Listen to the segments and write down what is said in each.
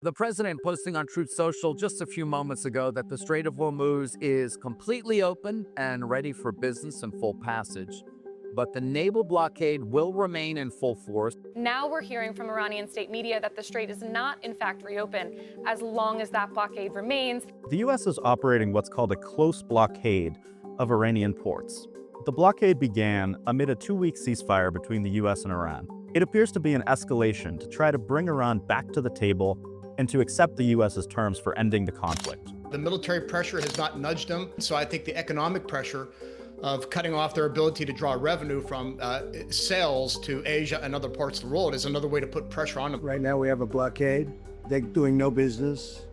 The president posting on Truth Social just a few moments ago that the Strait of Hormuz is completely open and ready for business and full passage. But the naval blockade will remain in full force. Now we're hearing from Iranian state media that the strait is not, in fact, reopened as long as that blockade remains. The U.S. is operating what's called a close blockade of Iranian ports. The blockade began amid a 2-week ceasefire between the U.S. and Iran. It appears to be an escalation to try to bring Iran back to the table and to accept the U.S.'s terms for ending the conflict. The military pressure has not nudged them, so I think the economic pressure of cutting off their ability to draw revenue from sales to Asia and other parts of the world is another way to put pressure on them. Right now we have a blockade. They're doing no business.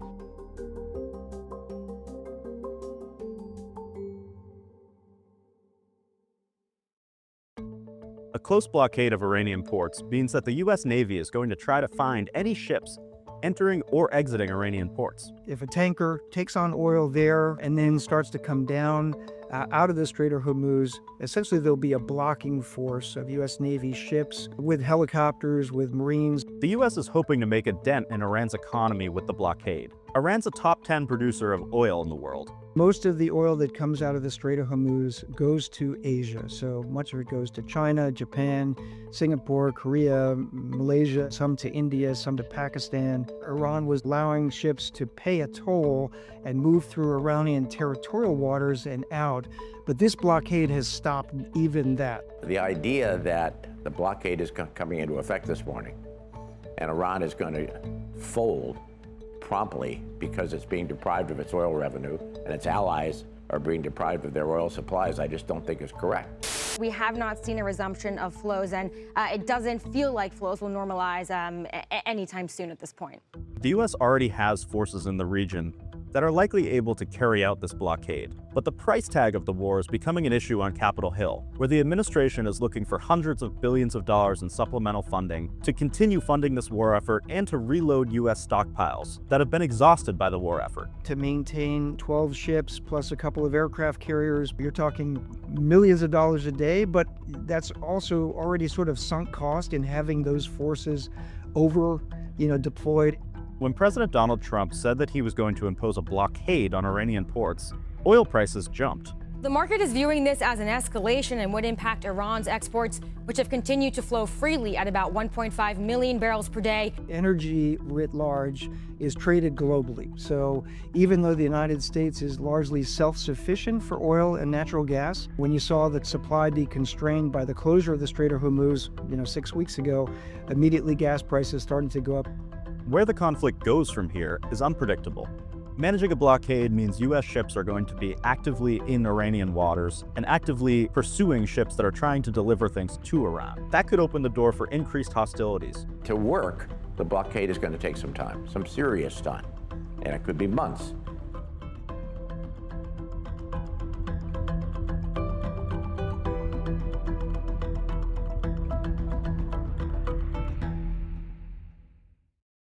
A close blockade of Iranian ports means that the U.S. Navy is going to try to find any ships entering or exiting Iranian ports. If a tanker takes on oil there and then starts to come down out of the Strait of Hormuz, essentially there'll be a blocking force of U.S. Navy ships with helicopters, with Marines. The U.S. is hoping to make a dent in Iran's economy with the blockade. Iran's a top 10 producer of oil in the world. Most of the oil that comes out of the Strait of Hormuz goes to Asia. So much of it goes to China, Japan, Singapore, Korea, Malaysia, some to India, some to Pakistan. Iran was allowing ships to pay a toll and move through Iranian territorial waters and out. But this blockade has stopped even that. The idea that the blockade is coming into effect this morning and Iran is going to fold promptly because it's being deprived of its oil revenue and its allies are being deprived of their oil supplies, I just don't think is correct. We have not seen a resumption of flows, and it doesn't feel like flows will normalize anytime soon at this point. The U.S. already has forces in the region that are likely able to carry out this blockade. But the price tag of the war is becoming an issue on Capitol Hill, where the administration is looking for hundreds of billions of dollars in supplemental funding to continue funding this war effort and to reload U.S. stockpiles that have been exhausted by the war effort. To maintain 12 ships plus a couple of aircraft carriers, you're talking millions of dollars a day, but that's also already sort of sunk cost in having those forces deployed. When President Donald Trump said that he was going to impose a blockade on Iranian ports, oil prices jumped. The market is viewing this as an escalation and would impact Iran's exports, which have continued to flow freely at about 1.5 million barrels per day. Energy writ large is traded globally. So even though the United States is largely self-sufficient for oil and natural gas, when you saw that supply be constrained by the closure of the Strait of Hormuz, 6 weeks ago, immediately gas prices started to go up. Where the conflict goes from here is unpredictable. Managing a blockade means U.S. ships are going to be actively in Iranian waters and actively pursuing ships that are trying to deliver things to Iran. That could open the door for increased hostilities. To work, the blockade is going to take some time, some serious time, and it could be months.